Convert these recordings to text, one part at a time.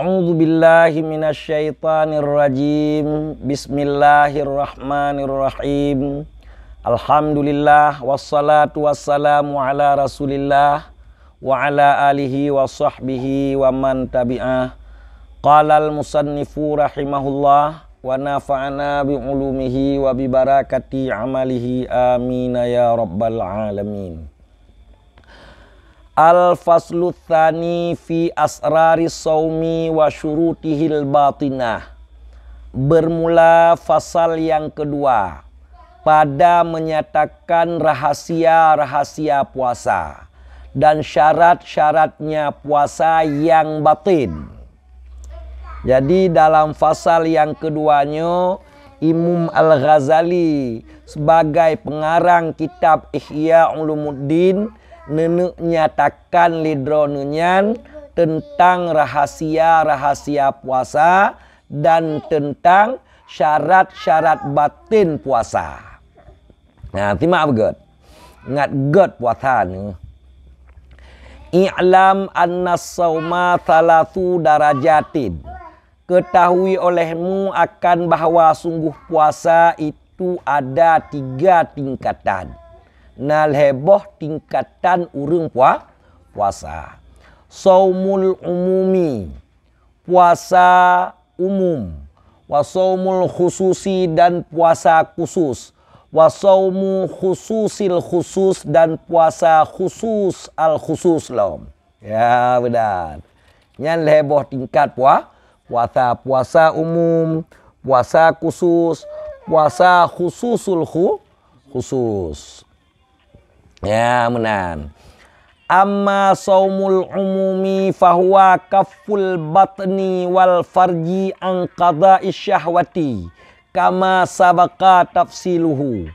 A'udzu billahi minasyaitonir rajim. Bismillahirrahmanirrahim. Alhamdulillah wassalatu wassalamu ala Rasulillah wa ala alihi wa sahbihi wa man tabi'ah. Qala al-musannifu rahimahullah wa nafa'ana bi ulumihi wa bi barakati amalihi amin ya rabbal alamin. Al-faslu tsani fi asrari saumi wa syurutihil batinah. Bermula fasal yang kedua pada menyatakan rahasia-rahasia puasa dan syarat-syaratnya puasa yang batin. Jadi dalam fasal yang keduanya, Imam Al-Ghazali sebagai pengarang kitab Ihya Ulumuddin nyatakan lidronenyan tentang rahasia-rahasia puasa dan tentang syarat-syarat batin puasa. Nah, timak begot. Ngat god puasa ni. I'lam anna sauma thalathu darajatin. Ketahui olehmu akan bahawa sungguh puasa itu ada 3 tingkatan. Nal heboh tingkatan urang puasa. Saumul umumi, puasa umum. Wa saumul khususi, dan puasa khusus. Wa saumu khususil khusus, dan puasa khusus al khusus lom. Ya benar. Nyan heboh tingkat puasa. Puasa umum, puasa khusus, puasa khususul khusus. Ya benar. Amma saumul umumi fahuwa kafful batni wal farji an qada'i syahwati kama sabaqa tafsiluhu.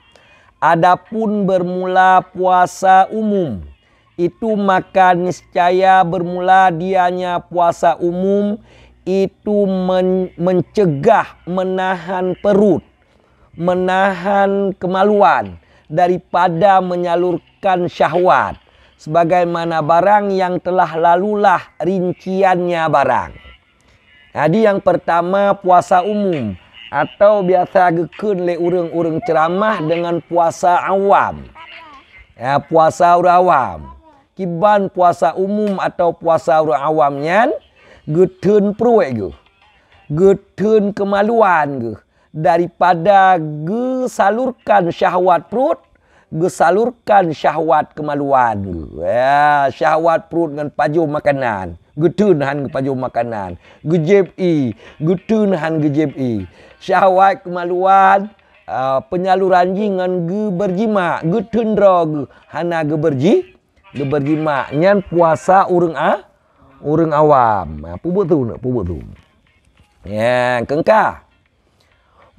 Adapun bermula puasa umum, itu maka niscaya bermula dianya puasa umum itu mencegah, menahan perut, menahan kemaluan daripada menyalurkan syahwat, sebagaimana barang yang telah lalulah rinciannya barang. Jadi yang pertama puasa umum, atau biasa gekun le urang-urang ceramah dengan puasa awam. Ya, puasa orang awam. Kiban puasa umum atau puasa orang awamnya getun peruek ge. Getun kemaluan ge. Daripada gesalurkan syahwat perut, gesalurkan syahwat kemaluan. Ya, syahwat perut dengan paju makanan, getunahan ke paju makanan, gejebi, getunahan gejebi. Syahwat kemaluan, penyaluran dengan ge berjima, getundra ge hana ge berjima. Nyan puasa urang awam. Apa betul nak? Apa betul? Ya, kengkah.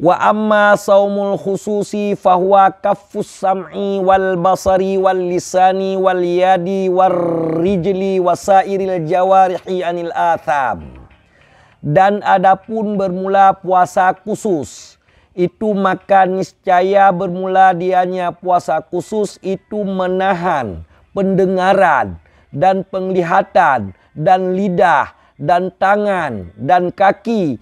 Wa amma saumul khususi fahuwa kaffus sam'i wal basari wal lisani wal yadi wal rijli wasairil jawarihi anil atham. Dan adapun bermula puasa khusus, itu maka niscaya bermula dianya puasa khusus itu menahan pendengaran dan penglihatan dan lidah dan tangan dan kaki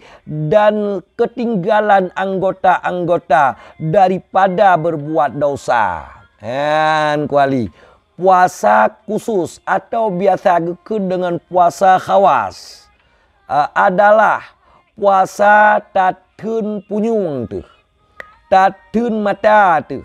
dan ketinggalan anggota-anggota daripada berbuat dosa. Dan kuali puasa khusus atau biasa gekun dengan puasa khawas adalah puasa tatun punyung tu, tatun mata tu,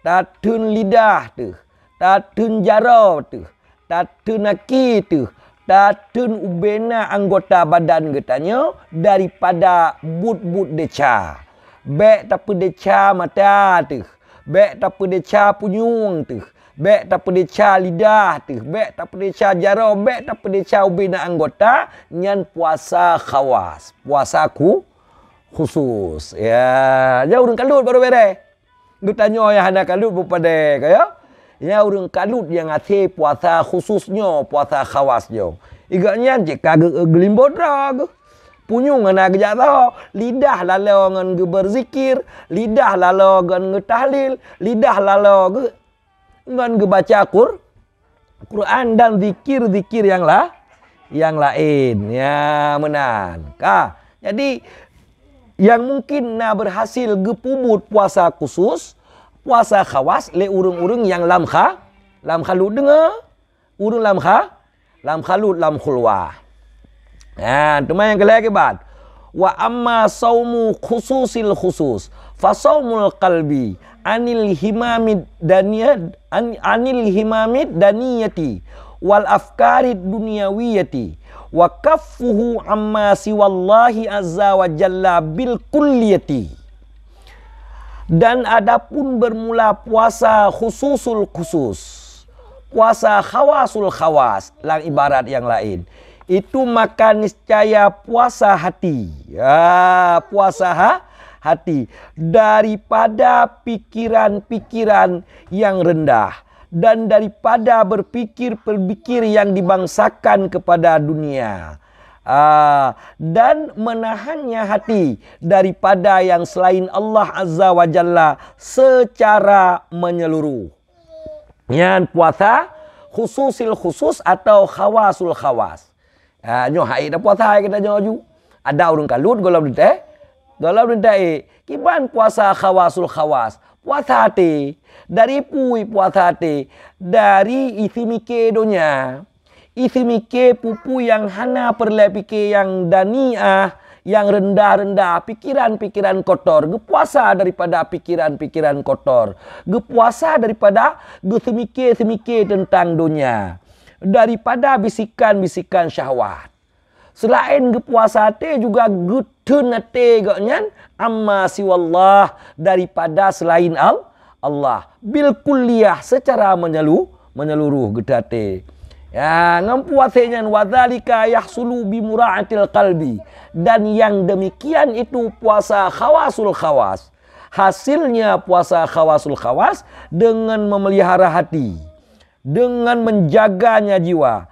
tatun lidah tu, tatun jara tu, tatun kaki tu, tatun ubena anggota badan getanya daripada but-but deca. Bek tapi deca mata tu, bek tapi deca punyung tu, bek tapi deca lidah tu, bek tapi deca jara, bek tapi deca ubena anggota. Nyan puasa khawas, puasa khusus. Ya, jauh urang kalut baru bere. Getanya ya hana kalut berpada kaya. Ya urang kalut yang ate puasa khususnya, puasa khawasnya. Igaknya jika gelimbot rag. Punyung ngana gejak tahu. Lidah lalu ngan ge berzikir, lidah lalu ngan ge tahlil, lidah lalu ngan ge baca Quran dan zikir-zikir yang yang lain. Ya, menan. Jadi yang mungkin berhasil gepumut puasa khusus, puasa khawas le urung-urung yang lam khalut dengar. Urung lam khalut lam khulwah. Teman yang kelihatan. Wa amma saumu khususil khusus fa saumul qalbi anil himamid daniyati wal afkarid dunyawiyati wa kaffuhu amma siwallahi azza wa jalla bil kulliyati. Dan adapun bermula puasa khususul khusus, puasa khawasul khawas, lang ibarat yang lain, itu maka niscaya puasa hati. Puasa hati daripada pikiran-pikiran yang rendah dan daripada berpikir yang dibangsakan kepada dunia, dan menahannya hati daripada yang selain Allah Azza wa Jalla secara menyeluruh. Yang puasa khususil khusus atau khawasul khawas. Nyoh hai dah puasa kita nyoju. Ada orang kalut golong dente. Kiban puasa khawasul khawas. Puasa hati. Dari pui puasa hati. Dari isi mikir dunia. Isi mikir pupu yang hana perle pikir yang daniah, yang rendah-rendah, pikiran-pikiran kotor. Gepuasa daripada pikiran-pikiran kotor. Gepuasa daripada semikir tentang dunia. Daripada bisikan-bisikan syahwat. Selain gepuasa hati juga gutun hati gaknyan amma siwallah daripada selain Allah. Bil kulliyah secara menyeluruh gedate. Ya, ngampuasanya wadzalika yahsulu bi mura'atil qalbi. Dan yang demikian itu puasa khawasul khawas. Hasilnya puasa khawasul khawas dengan memelihara hati, dengan menjaganya jiwa.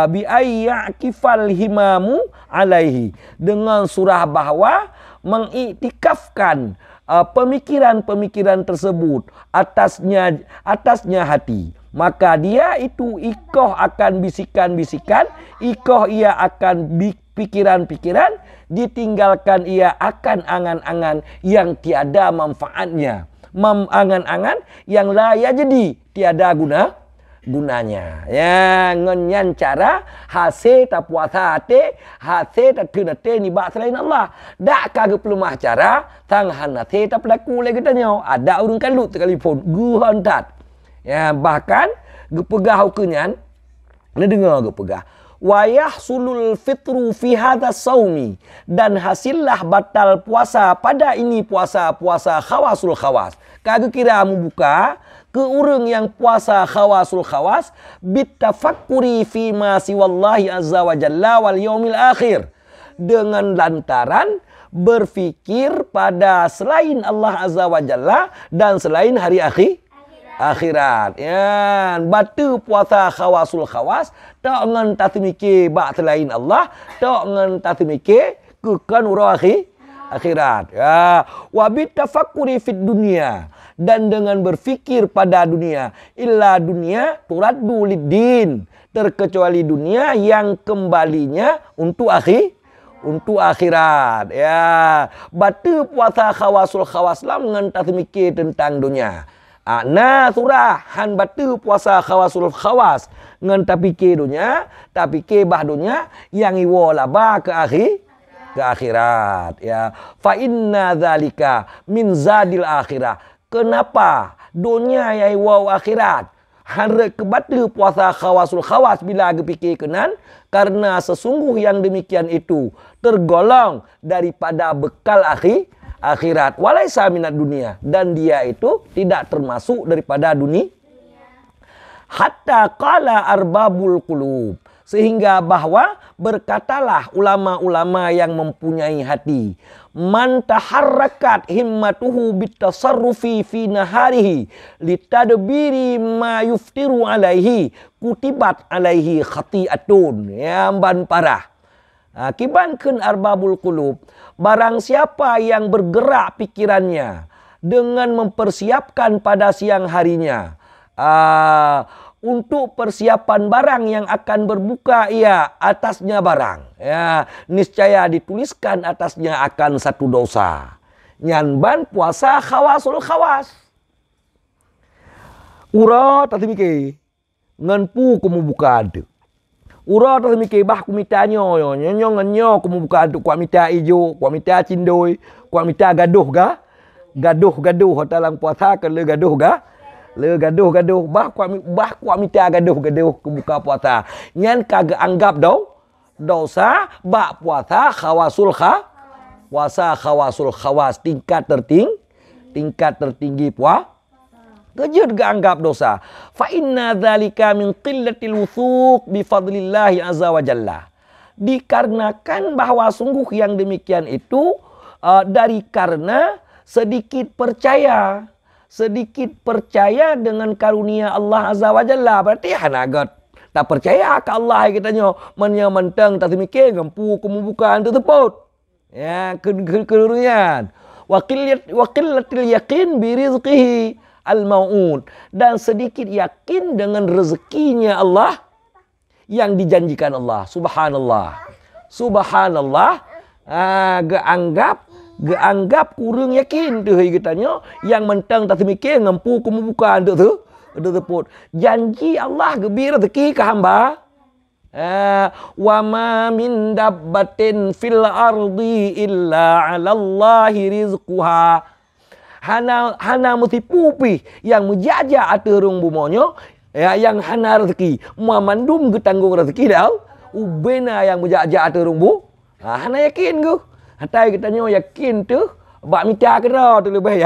Bi ayyakifal himamu alaihi, dengan surah bahwa mengiktikafkan pemikiran-pemikiran tersebut atasnya hati. Maka dia itu ikoh akan bisikan-bisikan, ikoh ia akan pikiran-pikiran, ditinggalkan ia akan angan-angan yang tiada manfaatnya, angan-angan yang layak jadi tiada gunanya. Ya, ngenyan cara hasil tak puasa hati, hasil tak kenate ni bak selain Allah. Dak kagak pelumah cara tang hanate tak pelaku lagi tanya. Ada urung kalut sekalipun guhan tat. Ya, bahkan gepegah hukunyan ni dengar gepegah. Wa yahsulul fitru fi hadha saumi, dan hasillah batal puasa pada ini puasa khawasul khawas. Kagak kira membuka ke urang yang puasa khawasul khawas bitafakkuri fi ma siwallahi azza wa jalla wal yaumil akhir, dengan lantaran berfikir pada selain Allah azza wa jalla dan selain hari akhirat. Ya, batu puasa khawasul khawas tak ngan tasmike bak selain Allah, tak ngan tasmike kekan ura akhirat. Ya, wa bitafakkuri fid dunya, dan dengan berfikir pada dunia, illa dunia turaddu liddin, terkecuali dunia yang kembalinya untuk akhirat. Ya, batu puasa khawasul khawas lam ngan tasmike tentang dunia. Surah han batu puasa khawasul khawas ngan tapike dunia, tapike bah dunia yang iwo laba ke akhirat. Ya, fa inna dzalika min zadil akhirah. Kenapa dunia yang iwo akhirat han kebatu puasa khawasul khawas bila gepike kenan? Karena sesungguh yang demikian itu tergolong daripada bekal akhirat, walaisa minad dunia, dan dia itu tidak termasuk daripada dunia. Hatta qala arbabul qulub, sehingga bahwa berkatalah ulama-ulama yang mempunyai hati, man taharrakat himmatuhu bitasarrufi fi naharihi litadbiri ma yuftiru alaihi kutibat alaihi khati'atun. Yang ban parah. Kibankeun arbabul qulub, barang siapa yang bergerak pikirannya dengan mempersiapkan pada siang harinya untuk persiapan barang yang akan berbuka ia atasnya barang. Ya, niscaya dituliskan atasnya akan satu dosa. Nyanban puasa khawasul khawas. Ura tak mikir. Nganpu kamu buka ada. Ura tak mikir bah ku minta nyo nyo kamu buka ada ku minta ijo, ku minta cindoi, ku minta gaduh ga? Gaduh dalam puasa ke le gaduh ga? Le gaduh bah ku minta gaduh ke buka puasa. Nyan kagak anggap dosa bah puasa khawasul khawas tingkat tertinggi puasa. Kejut gak anggap dosa. Fa inna dzalika min qillatil wuthuq bi fadlillah azza wa jalla. Dikarenakan bahwa sungguh yang demikian itu dari karena sedikit percaya dengan karunia Allah azza wa jalla. Berarti hanagat tak percaya ke Allah katanya. Menya mentang tak mikir gempu kemubukan tu teput. Ya, kedurian. Wa qillatil yaqin bi rizqihi al-mau'ud, dan sedikit yakin dengan rezekinya Allah yang dijanjikan Allah. Subhanallah. Geanggap kurang yakin tu katanya, yang mentang tak mikir ngampu kamu bukan tu teput. Janji Allah gebi rezeki ke hamba. Wa ma min dabbatin fil ardi illa 'ala Allahi rizquha. Hana mesti pupi yang menjajah aturung bumonyo ya, yang hana rezeki mamandum getanggung rezeki dah ubena yang menjajah aturung bu hana yakin ku hatai katanya yakin tu bak minta kera tu lebih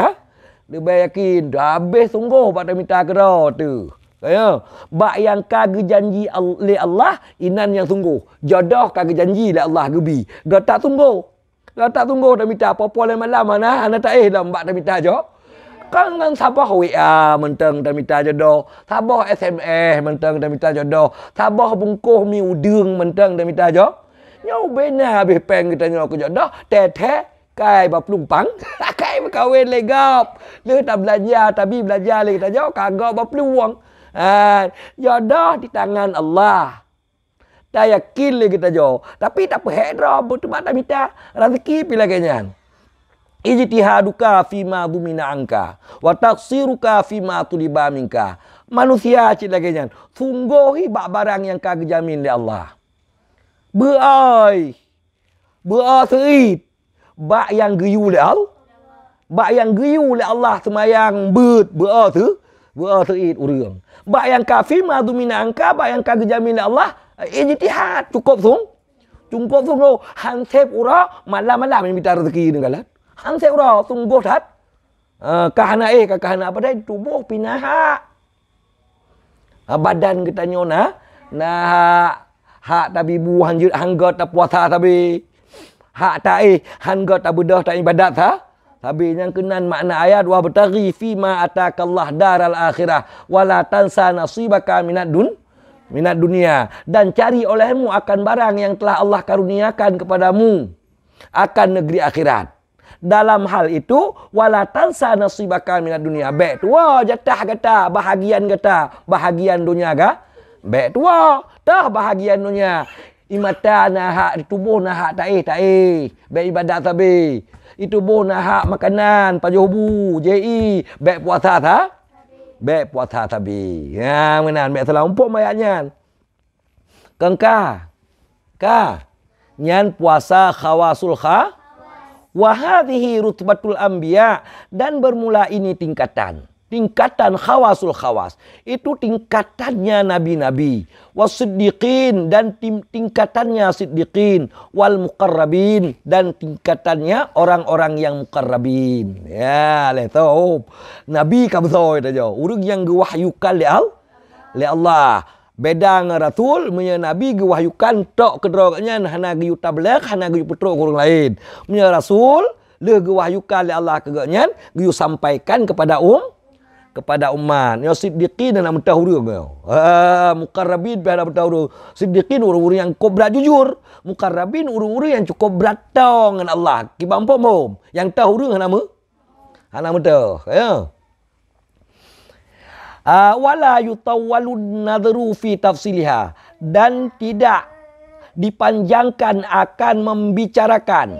yakin dah habis sungguh bak minta kera tu ya bak yang kagak janji oleh Allah inan yang sungguh jodoh kagak janji oleh Allah gebi gak tak sungguh. Kalau tak tunggu dah minta apa-apa malam mana anak tak dah mbak dah minta jo. Kan sabah WA mentang dah minta jodoh, sabah SMS mentang dah minta jodoh, sabah bungkuh mi udung mentang dah minta jo. Nyau benar habis peng kita nyau ke jodoh, tete kai ba pelumpang, kai berkahwin legap. Le tak belajar tapi belajar lagi kita jo kagak ba peluang. Jodoh di tangan Allah. Tak yakin lagi kita jauh. Tapi tak apa hedra betul tak minta rezeki pila kenyan. Ijtihaduka fima dumina anka wa taqsiruka fima tuliba minka. Manusia cik lagi kenyan. Sungguhi bak barang yang kagak jamin oleh Allah. Berai serit. Bak yang geyu oleh Allah. Bak yang geyu oleh Allah semayang berai serit urang. Bak yang kafir ma dumina anka, bak yang kagak jamin oleh Allah. Ijtihad cukup sungguh hansep ura malam-malam minta rezeki dengan galat hansep ura sungguh dat kahana kahana apa dah tubuh pinaha badan kita nyona nah hak tabibu hanjut hangga tak puasa tabi hak tak hangga tak bedah tak ibadat tabi yang kenan makna ayat wa bataghi fi ma atakallah daral akhirah wala tansa nasibaka minat dunia, dan cari olehmu akan barang yang telah Allah karuniakan kepadamu akan negeri akhirat. Dalam hal itu wala tansa nasibaka minat dunia. Baik tua jatah kata bahagian dunia ga? Baik tua tah bahagian dunia. Imata hak tubuh hak tak baik ibadat tabi. Itu tubuh hak makanan pajuhu JI baik puasa baik puasa tabi. Ya, menan baik salah umpuk mayatnya. Kengka. Nyan puasa khawasul wa hadhihi rutbatul anbiya, dan bermula ini tingkatan khawasul khawas. Itu tingkatannya nabi-nabi, wasiddiqin, dan tingkatannya siddiqin, wal muqarrabin, dan tingkatannya orang-orang yang muqarrabin. Ya, tahu. Nabi kabsoi aja. Urang yang diwahyukan oleh Allah. Beda dengan Rasul, punya Nabi diwahyukan tok kedroganya hana giyu tabligh, hana giyu petruk orang lain. Punya Rasul le diwahyukan oleh Allah kegaknya giyu sampaikan kepada umat. Ya siddiqin dan mutahurun. Muqarrabin pada mutahurun. Siddiqin orang-orang yang berat jujur. Muqarrabin orang-orang yang cukup berat dengan Allah. Kibampo mom. Yang tahurun hana mutah. Ya. Wala yutawwalun nadhru fi tafsiliha, dan tidak dipanjangkan akan membicarakan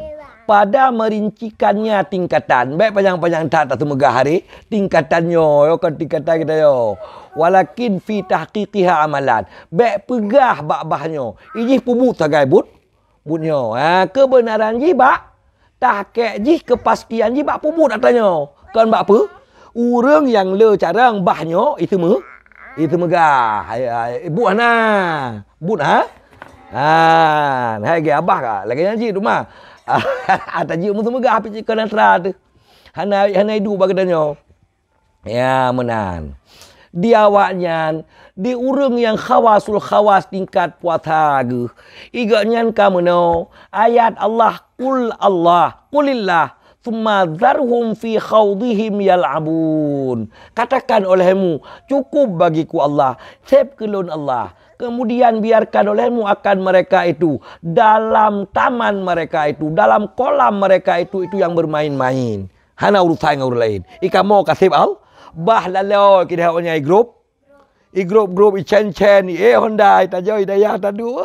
pada merincikannya tingkatan. Baik panjang-panjang tak megah hari tingkatannya yo kan tingkatan kita yo. Walakin fi tahqiqiha amalan. Baik pegah bak-bahnya. Ijih pubut tagai butnyo. Kebenaran ji bak tahqiq ji kepastian ji bak pubut atanya. Kan bak apa? Urang yang le carang bahnya itu megah. But hai ge abah ka lagi janji rumah. Ataji mu megah api kena terad. Hanai du bagadanya. Ya menan. Di awaknya di urang yang khawasul khawas tingkat puasa ge. Iga nyan kamu no ayat Allah qulillah thumma dharhum fi khawdihim yal'abun. Katakan olehmu, cukup bagiku Allah, sep kelun Allah. Kemudian biarkan olehmu akan mereka itu dalam taman mereka itu, dalam kolam mereka itu yang bermain-main. Hana urusan ngurus lain. Ika mau kasih al, bah lalu kita punya grup chen Honda ta joi daya ta du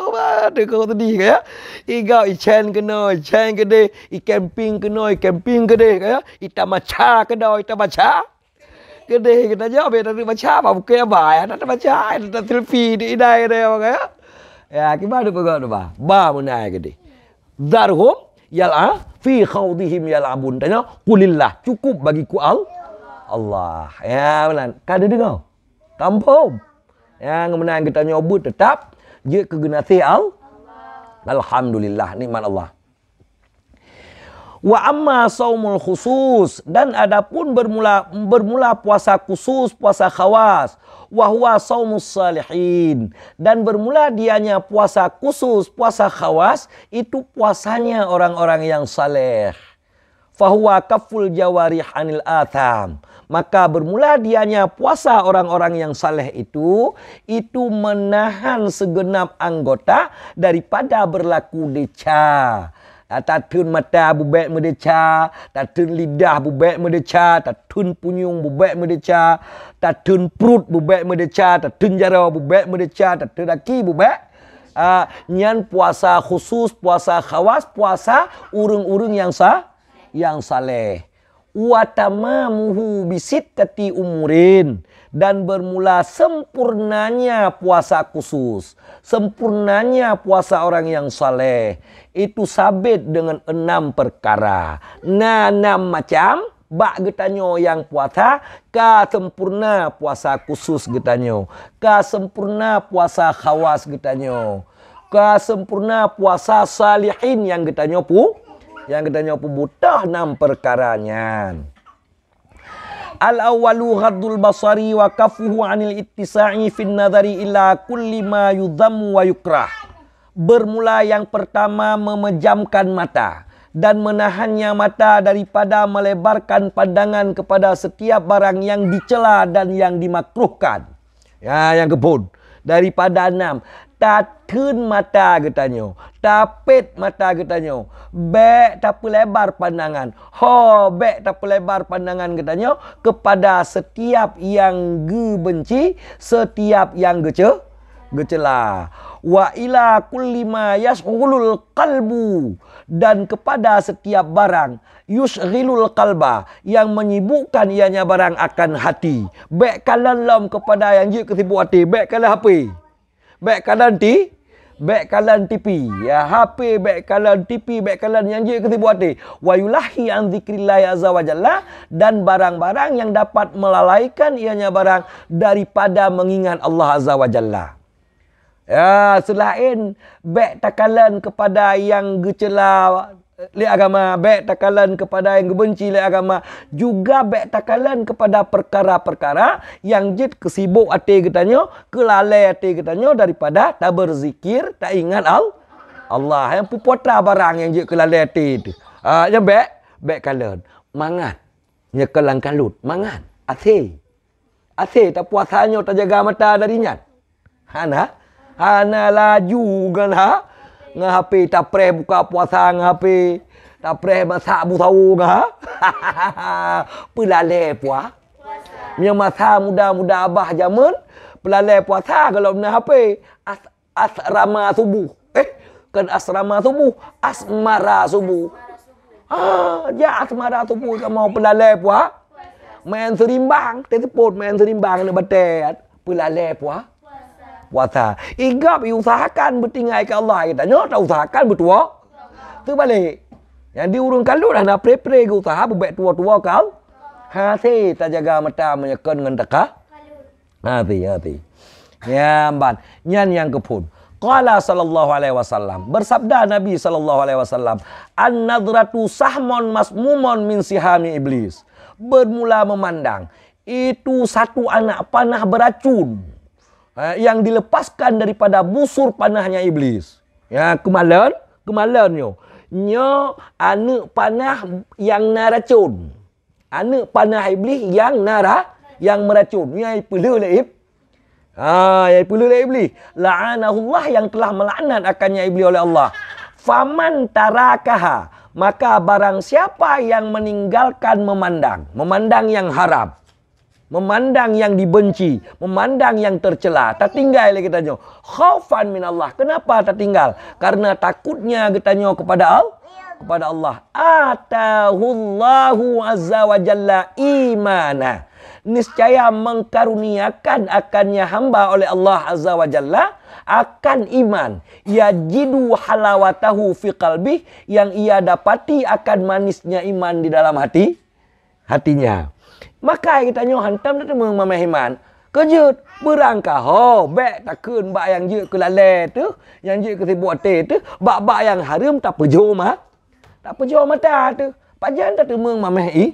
de ko tadi kaya iga chen kede camping kede kaya ita macha kede kita jawab ta macha ba buke ba ta macha ta selfie di dai kaya ya gimana begitu ba munai kede darhum yal'a fi khawdihim yal'abun tanya qulillah cukup bagiku Allah ya benar kada dengar kampung yang menang kita nyobut tetap je kegenasi alhamdulillah nikmat Allah. Wa amma saumul khusus, dan adapun bermula puasa khusus, puasa khawas, wa huwa saumus salihin, dan bermula dianya puasa khusus, puasa khawas itu puasanya orang-orang yang saleh. Fahuwa kaful jawarih anil atham, maka bermula dianya puasa orang-orang yang saleh itu menahan segenap anggota daripada berlaku deca. Tatun mata bubek medeca, tatun lidah bubek medeca, tatun punyung bubek medeca, tatun perut bubek medeca, tatun jara bubek medeca, tatun daki bubek. Nyan puasa khusus, puasa khawas, puasa urung-urung yang saleh. Wa tamamuhu bisittati umurin, dan bermula sempurnanya puasa khusus, sempurnanya puasa orang yang saleh itu sabit dengan 6 perkara. 6 macam bak getanyo yang puasa ka sempurna puasa khusus getanyo, ka sempurna puasa khawas getanyo, ka sempurna puasa salihin yang getanyo buta 6 perkaranya. Al-awwalu ghaddul basari wa kafuhu 'anil ittisa'i fin nadhari ila kulli ma yudhammu wa yukrah. Bermula yang pertama memejamkan mata dan menahannya mata daripada melebarkan pandangan kepada setiap barang yang dicela dan yang dimakruhkan. Ya, yang kebun. Daripada 6. Tatun mata getanyo, tapit mata getanyo, bek tak lebar pandangan, bek tak lebar pandangan getanyo kepada setiap yang benci, setiap yang gecela. Wa ila kulli ma yashghulul qalbu, dan kepada setiap barang yushghilul qalba yang menyibukkan ianya barang akan hati. Bek kalan lam kepada yang je kesibuk hati, bek kalan HP. Bek kalan TV, ya HP, bek kalan TV, bek kalan yang je kesibuk hati. Wa yulahi an dzikrillah azza wa jalla, dan barang-barang yang dapat melalaikan ianya barang daripada mengingat Allah azza wa jalla. Ya, selain bek takalan kepada yang gecela li agama, bek takalan kepada yang benci li agama, juga bek takalan kepada perkara-perkara yang jid kesibuk hati getanyo, kelalai hati getanyo daripada tak berzikir, tak ingat Allah. Yang pupota barang yang jid kelalai hati itu. Yang bek kalan mangat, nyekelang kalut, mangat, ase tak puasanya, tak jaga mata darinya. Hana laju kan ngahapi tak pre buka puasa ngahapi tak pre masak bu tahu ngah pelale puasa Nya masa muda-muda abah zaman pelalai puasa kalau benar apa? Asrama subuh. Kan asrama subuh, asmara subuh. Ja asmara subuh kamu mau pelalai puasa. Main serimbang, telepon main serimbang nak batet. Pelalai puasa. Igap usahakan bertinggai ke Allah kita. Nyo tak usahakan bertua. Tu balik. Yang diurung kalau dah nak pre-pre ke usaha bebek tua-tua kau. Hati tak jaga mata menyekon dengan tekah. Hati. Ya amban. Nyan yang kepun. Qala sallallahu alaihi wasallam. Bersabda Nabi sallallahu alaihi wasallam. An-nadratu sahmun masmumun min sihami iblis. Bermula memandang. Itu satu anak panah beracun. Yang dilepaskan daripada busur panahnya iblis. Ya, kemalannya. Nya anak panah yang naracun. Anak panah iblis yang meracun. Yang perlu laib. Yang perlu laib iblis. La'anahullah yang telah melaknat akannya iblis oleh Allah. Faman tarakaha. Maka barang siapa yang meninggalkan memandang. Memandang yang haram. Memandang yang dibenci. Memandang yang tercela. Tak tinggal lagi kita tanya. Khaufan min Allah. Kenapa tak tinggal? Karena takutnya kita tanya kepada Allah. Atahullahu azza wa jalla imana. Niscaya mengkaruniakan akannya hamba oleh Allah azza wa jalla akan iman. Yajidu halawatahu fi qalbi. Yang ia dapati akan manisnya iman di dalam hatinya. Maka kita nyoh hantam tu memang iman. Kejut berangkah bek takun bak yang je ke lalai tu, yang je ke sibuk tu, bak yang haram tak pejo mata tu. Pajan tak temung mameh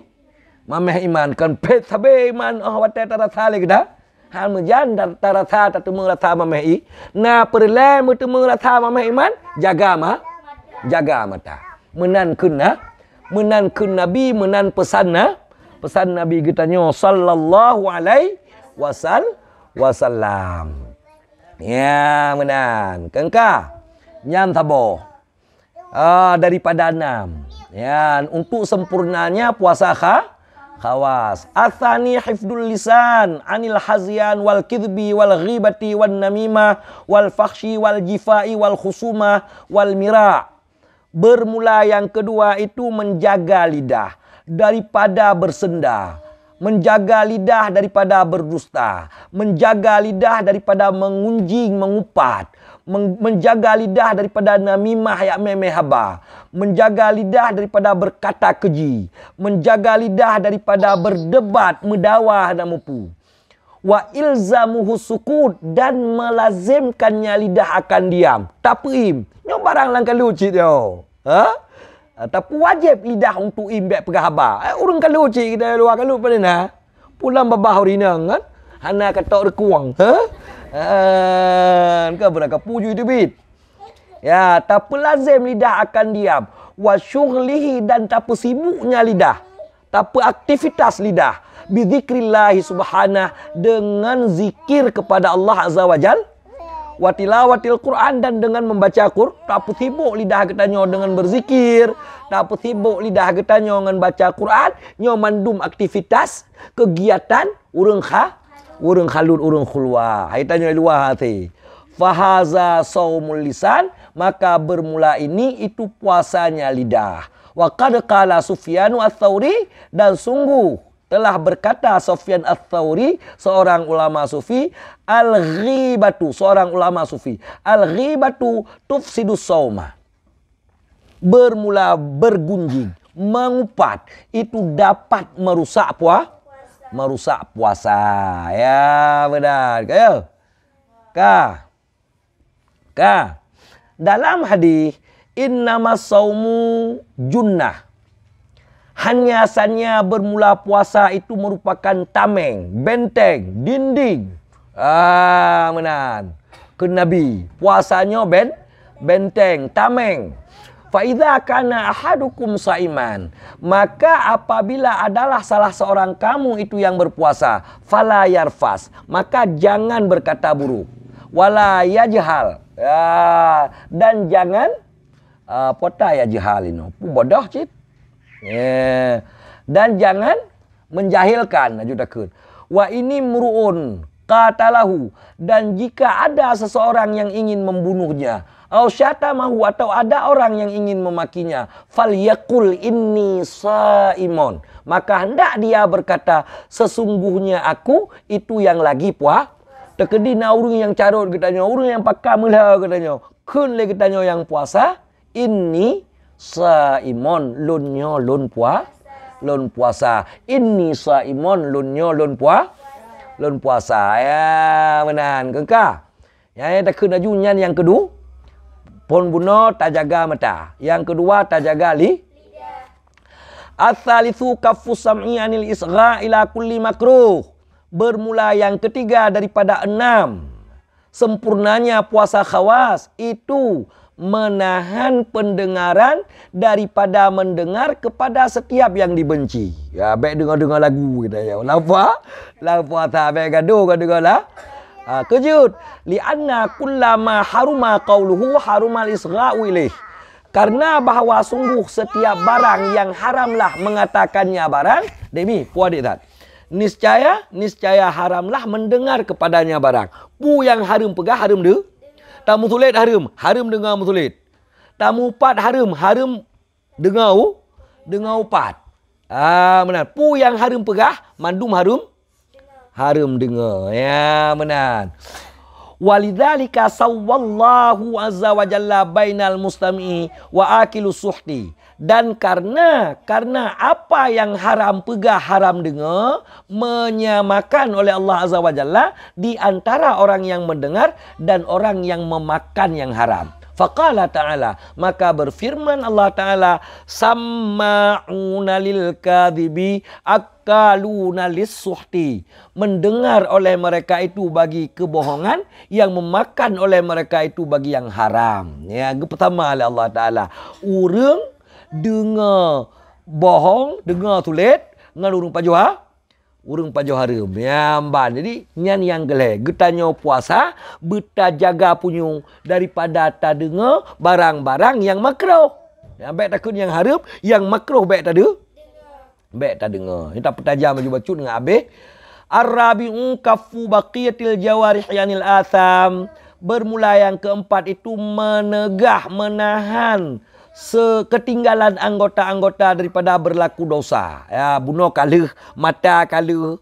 iman kan pet sabe iman wate tarasa le kita. Hal mejan tarasa tak temung rasa mameh na perle mu temung rasa mameh iman jaga mata. Menan kun nabi menan pesan Nabi kita nyo sallallahu alaihi wasallam. Ya, menan. Kengka nyam tabo. Daripada 6. Ya, untuk sempurnanya puasa khawas. Atsani hifdul lisan anil hazyan wal kidbi wal ghibati wan namimah wal fakhshi wal jifai wal khusumah wal mira'. Bermula yang kedua itu menjaga lidah daripada bersenda, menjaga lidah daripada berdusta, menjaga lidah daripada mengunjing, mengupat, menjaga lidah daripada namimah yang memehaba, menjaga lidah daripada berkata keji, menjaga lidah daripada berdebat, mendawah dan mupu. Wa ilzamuhu sukut, dan melazimkannya lidah akan diam. Tak perim. Nyo barang langkah lucit yo. Tapi wajib lidah untuk imbek pegahabar. Orang kalau cik kita luar kalau pada na. Pulang babah orina kan. Hana kata rekuang. Kan beraka puju itu bit. Ya, tapi lazim lidah akan diam. Wa syughlihi, dan tak sibuknya lidah. Tak aktivitas lidah. Bizikrillahi subhanah, dengan zikir kepada Allah azza wa jalla. Wa tilawatil Quran, dan dengan membaca Quran. Tak sibuk lidah kita nyo dengan berzikir, tak sibuk lidah kita nyo dengan baca Quran, nyo mandum aktivitas kegiatan urang khalut urang khulwa. Hai tanya luar hati. Fahaza saumul lisan, maka bermula ini itu puasanya lidah. Wa qad qala Sufyan ats-Tsauri, dan sungguh telah berkata Sufyan ats-Tsauri, seorang ulama sufi, al-ghibatu, seorang ulama sufi, al-ghibatu tufsidus sauma. Bermula bergunjing, mengupat, itu dapat merusak puasa. Ya, benar. Dalam hadis innamas saumu junnah. Hanya bermula puasa itu merupakan tameng, benteng, dinding. Menan. Ke Nabi. Puasanya benteng, tameng. Fa'idha kana ahadukum sa'iman. Maka apabila adalah salah seorang kamu itu yang berpuasa. Fala yarfas. Maka jangan berkata buruk. Wala yajhal. Dan jangan pota yajhal ini. Bodoh cip. Dan jangan menjahilkan. Wa ini mru'un qatalahu, dan jika ada seseorang yang ingin membunuhnya, au syatamahu, atau ada orang yang ingin memakinya, falyaqul inni shaimun, maka hendak dia berkata, sesungguhnya aku itu yang lagi puasa. Tekedi na urang yang carut katanya, urang yang pakam lah katanya, kun le katanya yang puasa, inni shaimun, lunyo lun puasa, inni shaimun, lunyo lun puasa. Ya, benar kekah. Ya, tak kena junyan yang kedua. Pon buno tak jaga mata. Yang kedua tak jaga lidah. Ats-tsalitsu kaffu sam'i 'anil isgha' ila kulli makruh. Bermula yang ketiga daripada 6. Sempurnanya puasa khawas itu menahan pendengaran daripada mendengar kepada setiap yang dibenci. Ya, baik dengar-dengar lagu kita ya. Lafaz tak baik gaduh dengarlah. Kejut. Lianna kullama haruma qauluhu harumal isgha'u ilaih. Karena bahawa sungguh setiap barang yang haramlah mengatakannya barang, demi puadik tak. Niscaya haramlah mendengar kepadanya barang. Pu yang haram pegah haram de. Tamu tulit haram dengar mutulit. Tamu upat haram dengar upat. Benar. Pu yang haram pegah, mandum haram dengar. Ya, benar. Walidzalika sawwallahu azza wa jalla bainal mustami'i wa akilu suhti. Dan karena apa yang haram pegah, haram dengar, menyamakan oleh Allah azza wa jalla di antara orang yang mendengar dan orang yang memakan yang haram. Faqala ta'ala, maka berfirman Allah ta'ala, samma'una lil kadhibi akaluna lis-suhti. Mendengar oleh mereka itu bagi kebohongan, yang memakan oleh mereka itu bagi yang haram. Ya, pertama oleh Allah ta'ala, urang dengar bohong, dengar tulit dengan urang pajuh haram. Ya, amban. Jadi nyan yang geleh getanya puasa beta jaga punyung daripada tak dengar barang-barang yang makruh. Yang baik takut yang haram, yang makruh baik tak ada. Baik tak dengar. Kita petajam baju bacut dengan habis. Ar-rabi'u kaffu baqiyatil jawarih yanil atham. Bermula yang keempat itu menahan seketinggalan anggota-anggota daripada berlaku dosa. Ya, bunuh kalah, mata kalah,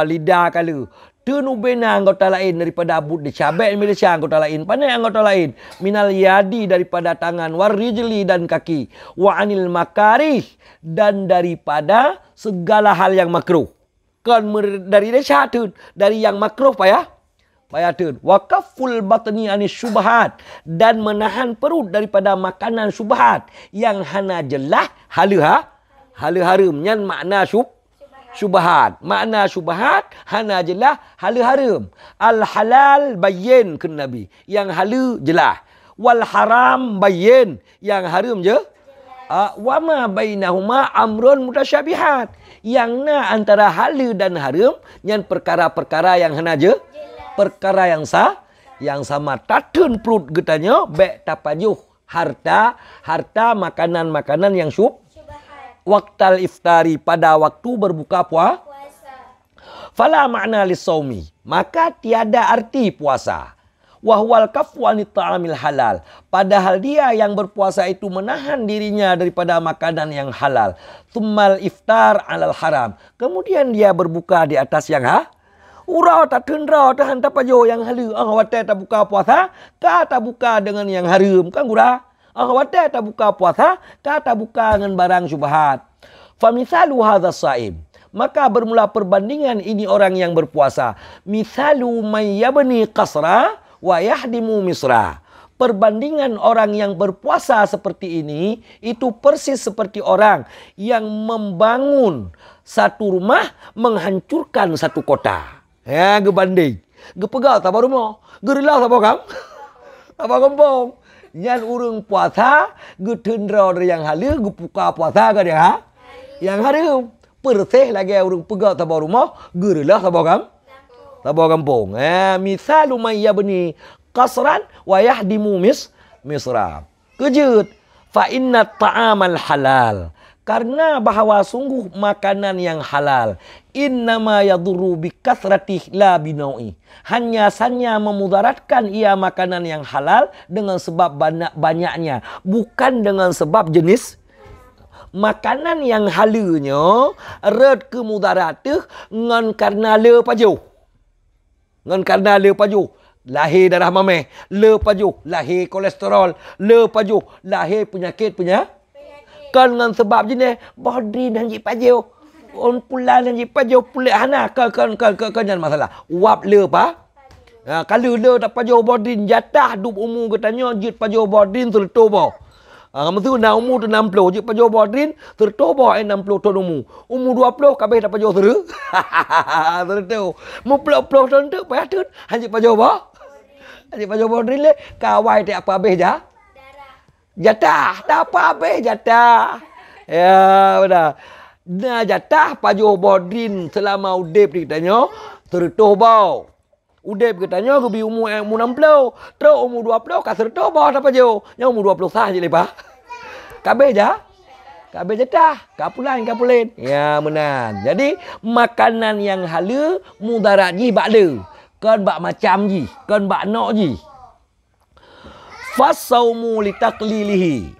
lidah kalah. Tenubena anggota lain daripada abud dicabek Malaysia anggota lain. Pandai anggota lain. Minal yadi daripada tangan, warijli dan kaki. Wa anil makarih dan daripada segala hal yang makruh. Kan dari Malaysia tu, dari yang makruh payah tun. Wa kafful batni anis syubhat, dan menahan perut daripada makanan syubhat yang hana jelah hala haram. Nyan makna syubhat. Makna syubhat hana jelah hala haram. Al halal bayyin kun nabi, yang hala jelah. Wal haram bayyin, yang haram je. Wa ma bainahuma amrun mutasyabihat, yang na antara hala dan haram nyan perkara-perkara yang hana je. Perkara yang sama. Tatun perut getanya baik tapajuh harta makanan yang waktal iftari, pada waktu berbuka puasa. Fala makna lisaumi, maka tiada arti puasa. Wahwal kaffu anit ta'amil halal, padahal dia yang berpuasa itu menahan dirinya daripada makanan yang halal. Tsummal iftar alal haram, kemudian dia berbuka di atas yang urau tak tendra tak hantar pajo yang halu. Watai tak buka puasa, tak buka dengan yang haram. Kan gura. Watai tak buka puasa, tak buka dengan barang syubhat. Famisalu hadha saim, maka bermula perbandingan ini orang yang berpuasa. Misalu may yabni qasra wa yahdimu misra. Perbandingan orang yang berpuasa seperti ini itu persis seperti orang yang membangun satu rumah, menghancurkan satu kota. Ya, gebanding. Gepegal tak baru mau. Gerilah tak bakam. Tak kampung. Yang urang puasa, getendra dari yang halal, gepuka puasa ke dia. Yang haram. Persih lagi urang pegal tak baru mau. Gerilah tak bakam. Tak kampung. Misalu may yabni qasran wa yahdimu misra. Kejut. Fa inna ta'amal halal. Karena bahawa sungguh makanan yang halal innama yadurru bikathratihi la binau'i. Hanya saja memudaratkan ia makanan yang halal dengan sebab banyaknya, bukan dengan sebab jenis makanan yang halanya red ke mudarat tu ngan karena le pajuh. Ngan karena le pajuh. Lahir darah mameh, le pajuh, lahir kolesterol, le pajuh, lahir penyakit kan dengan sebab jenis body dan jip pajuh. On pulan dan jip pajuh pulik hana kan jangan masalah. Wap le pa. Kalau le tak pajuh body jatah duk umur katanya jit pajuh body tertobo. Maksud na umur tu 60 jit pajuh body tertobo 60 tahun umur. Umur 20 kabeh tak pajuh teru. Tertu. Mu 10 tahun tu payah tu hanya pajuh ba. Hanya pajuh body le kawai tak apa habis dah. Jatah, tak apa habis jatah. Ya, benar. Nah, jatah pajuh bodrin selama udip ditanya, tertuh bau. Udip katanya kebi umur 60, terus umur 20 ka tertuh bau tak pajuh. Yang umur 20 sah je lepas. Kabeh jah. Kabeh jatah, kapulan. Ya, benar. Jadi makanan yang halal mudarat ji bak le. Kan bak macam ji, kan bak nok ji. Fasaumu litaklilihi.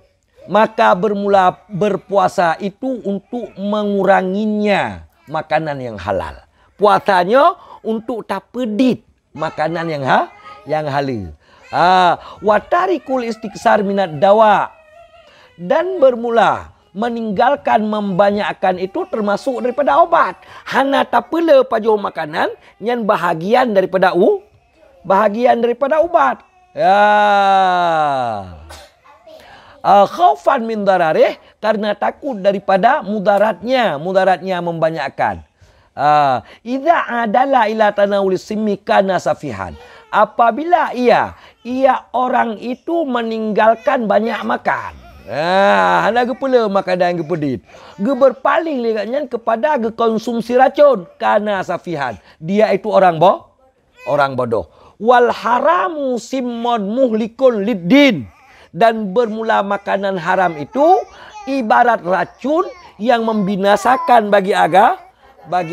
Maka bermula berpuasa itu untuk menguranginya makanan yang halal. Puasanya untuk tak pedit makanan yang halal. Watarikul istiksar minat dawa. Dan bermula meninggalkan membanyakkan itu termasuk daripada obat. Hana tak pula pajuh makanan yang bahagian daripada obat. Ya. Khaufan min dararih, karena takut daripada mudaratnya membanyakkan. Idza adala ila tanawulis simmi kana safihan. Apabila ia orang itu meninggalkan banyak makan. Hendak gepula makanan gepedit. Ge berpaling liganya kepada ge konsumsi racun kana safihan. Dia itu orang bodoh. Wal haramu simmon muhlikun liddin. Dan bermula makanan haram itu ibarat racun yang membinasakan bagi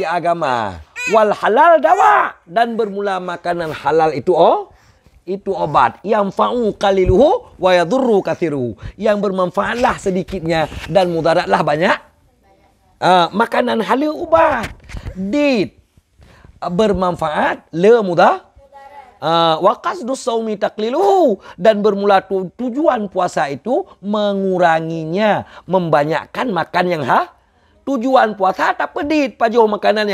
agama. Wal halal dawa. Dan bermula makanan halal itu obat. Yang fa'u qaliluhu wa yadurru kathiruhu. Yang bermanfaatlah sedikitnya dan mudaratlah banyak. Makanan halal ubat. Dit bermanfaat, le mudah. Wa qasdus saumi taqliluhu, dan bermula tujuan puasa itu menguranginya, membanyakkan makan yang tujuan puasa tak pedit pajuh makanan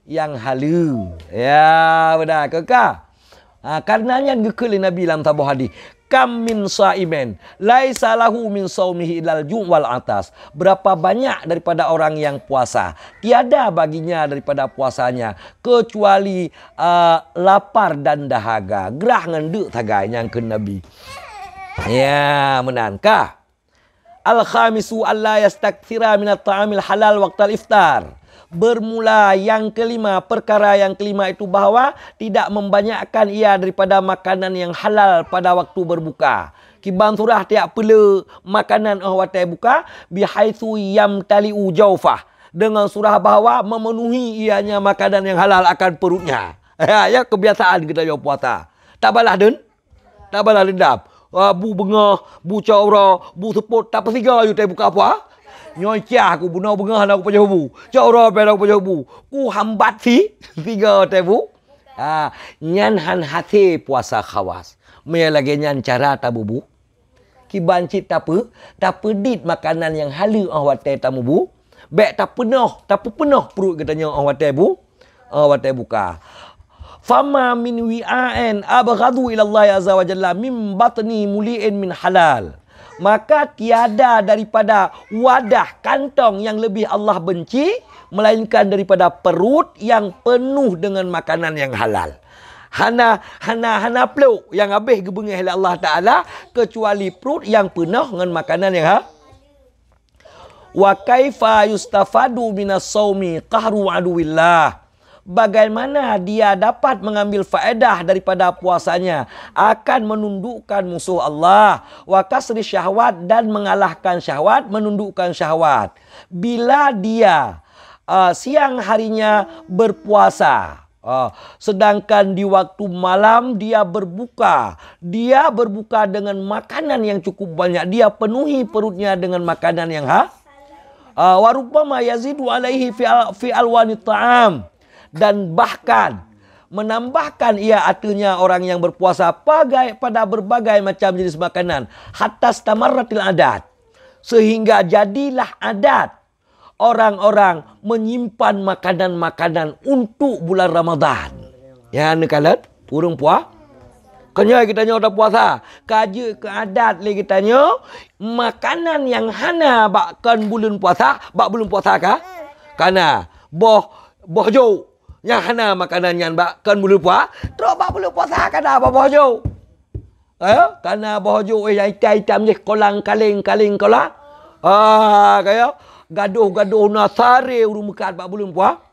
yang halal. Ya, benar ke kah? Karenanya gekeli Nabi dalam tabuh hadis, kam min saimen laisa lahu min saumihi ilal ju' wal atas. Berapa banyak daripada orang yang puasa, tiada baginya daripada puasanya kecuali lapar dan dahaga. Gerah ngenduk tagai yang ke Nabi. Ya, menankah? Al-khamisu alla yastakthira minat ta'amil halal waqtal iftar. Bermula yang kelima, perkara yang kelima itu bahawa tidak membanyakkan ia daripada makanan yang halal pada waktu berbuka. Kibang surah tiap pula makanan waktu buka bihaitsu yamtali'u jawfah. Dengan surah bahawa memenuhi ianya makanan yang halal akan perutnya. Ya, kebiasaan kita jauh puasa. Tak balas dendam. Bu bengah, bu caura, bu seput, tak persiga you tak buka apa? Nyocah aku bunuh bengah nak aku pajak bu. Caura pe aku pajak bu. Ku hambat si tiga tebu. Nyan han hati puasa khawas. Me lagi nyan cara tabu bu. Ki bancit tak pedit makanan yang halal awate tamu bu. Bek tak penuh perut katanya awate bu. Awate buka. Fama min wi'ain abghadu ila Allah azza wa jalla mim batni muli'in min halal. Maka tiada daripada wadah kantong yang lebih Allah benci melainkan daripada perut yang penuh dengan makanan yang halal. Hana peluk yang habis gebengih oleh Allah Taala kecuali perut yang penuh dengan makanan yang Wa kaifa yustafadu minas saumi qahru aduwillah. bagaimana dia dapat mengambil faedah daripada puasanya, akan menundukkan musuh Allah, wa kasri syahwat, dan mengalahkan syahwat, menundukkan syahwat. Bila dia siang harinya berpuasa, sedangkan di waktu malam dia berbuka dengan makanan yang cukup banyak, dia penuhi perutnya dengan makanan yang wa rubbama yazidu alaihi fi alwani ta'am, dan bahkan menambahkan ia artinya orang yang berpuasa pada berbagai macam jenis makanan, hatta stamarratil adat, sehingga jadilah adat orang-orang menyimpan makanan-makanan untuk bulan Ramadan. Ya, nekalat urung puah. Kanya kita udah puasa. Kaja ke adat lagi tanya makanan yang hana bakkan bulan puasa, bak bulan puasa kah? Kana boh jo yang hana makanan yang bakkan bulan puasa, terus bak bulan puasa kana boh jo. Kana boh jo yang hitam je kolang kaling kolang. Kaya gaduh nasare urung mekat bak bulan puasa.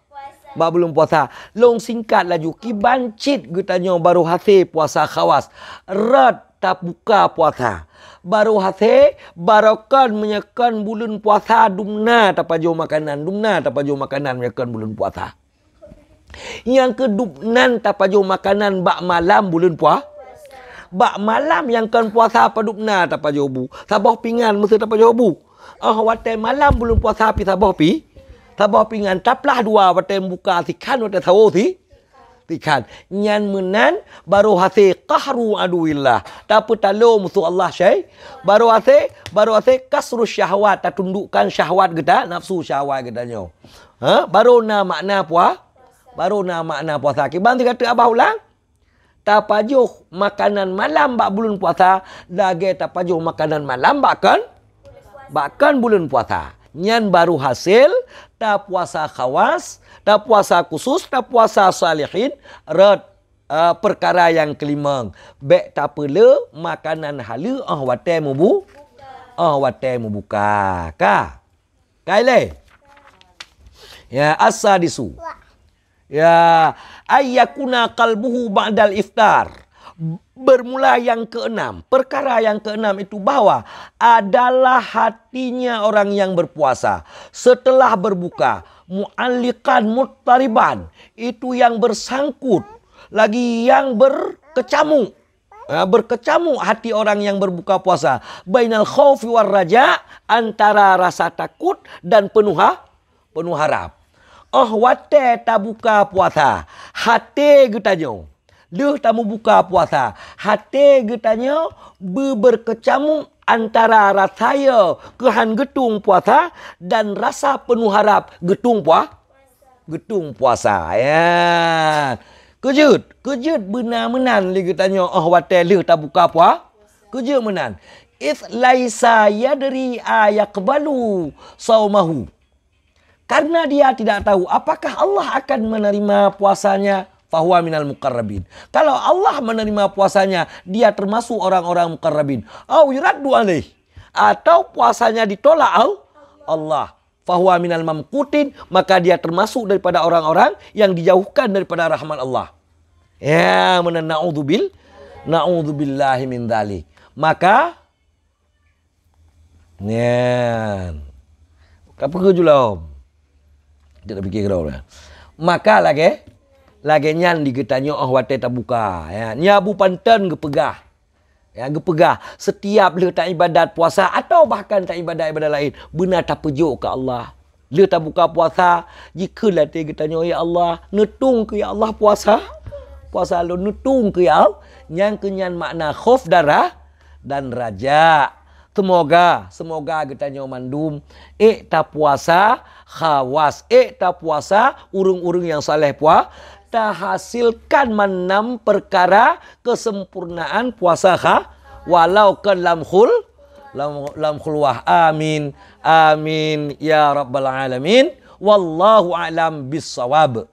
Bak bulan puasa. Long singkat laju ki bancit getanya baru hasil puasa khawas. Rat tak buka puasa. Baru hasil barakan menyekan bulan puasa dumna tak pajo makanan. Dumna tak pajo makanan menyekan bulan puasa. Yang kedupnan tak pajo makanan bak malam bulan puasa. Bak malam yang kan puasa padupna tak pajo bu. Sabah pingan mesti tak pajo bu. Watai malam belum puasa pi sabah pingan taplah dua watai buka sikan watai sawo sikan nyan menan baru hasil qahru aduillah tapi talo musuh Allah syai baru hasil kasru syahwat, tak tundukkan syahwat kita, nafsu syahwat kita nyo. Baru na makna puasa ki bang kata abah ulang tak pajuh makanan malam bak bulan puasa, lagi tak pajuh makanan malam bahkan bulan puasa. Nyan baru hasil tak puasa khawas, tak puasa khusus, tak puasa salihin, perkara yang kelima. Bek tak perlu makanan hala watai mubuka. Kaile. Ya asadisu. Ya ayyakuna qalbuhu ba'dal iftar. Bermula yang keenam. Perkara yang keenam itu bahwa adalah hatinya orang yang berpuasa setelah berbuka. Mu'alliqan muttariban. Itu yang bersangkut. Lagi yang berkecamuk. Berkecamuk hati orang yang berbuka puasa. Bainal khawfi war raja. Antara rasa takut dan penuh harap. Wate tak buka puasa. Hati getanyo. Dia tak mau buka puasa. Hati getanya berkecamuk antara rasanya kehan getung puasa dan rasa penuh harap getung puasa. Ya. Kejut benar menan lagi tanya wate dia tak buka puasa. Kejut menan. If laisa yadri ayaqbalu saumahu. Karena dia tidak tahu apakah Allah akan menerima puasanya. Fahuwa minal muqarrabin. Kalau Allah menerima puasanya, dia termasuk orang-orang muqarrabin. Au yuraddu alaih. Atau puasanya ditolak Allah. Fahuwa minal mamqutin. Maka dia termasuk daripada orang-orang yang dijauhkan daripada rahmat Allah. Ya, na'udzubillahi min dzalik. Maka apa kejulah om? Tidak fikir kau dah. Maka lagi nyan digetanya watai tak buka. Ya, nyabu pantan gepegah. Ya, gepegah setiap le tak ibadat puasa atau bahkan tak ibadat lain, benar tak pejuk ke Allah. Le tak buka puasa, jika lah dia getanya ya Allah, netung ke ya Allah puasa. Puasa lu netung ke ya Allah. Yang kenyan makna khauf darah dan raja. Semoga getanya mandum tak puasa khawas, tak puasa urung-urung yang saleh tak hasilkan menam perkara kesempurnaan puasa walau kan lam khulwah. Amin ya rabbal alamin. Wallahu a'lam bissawab.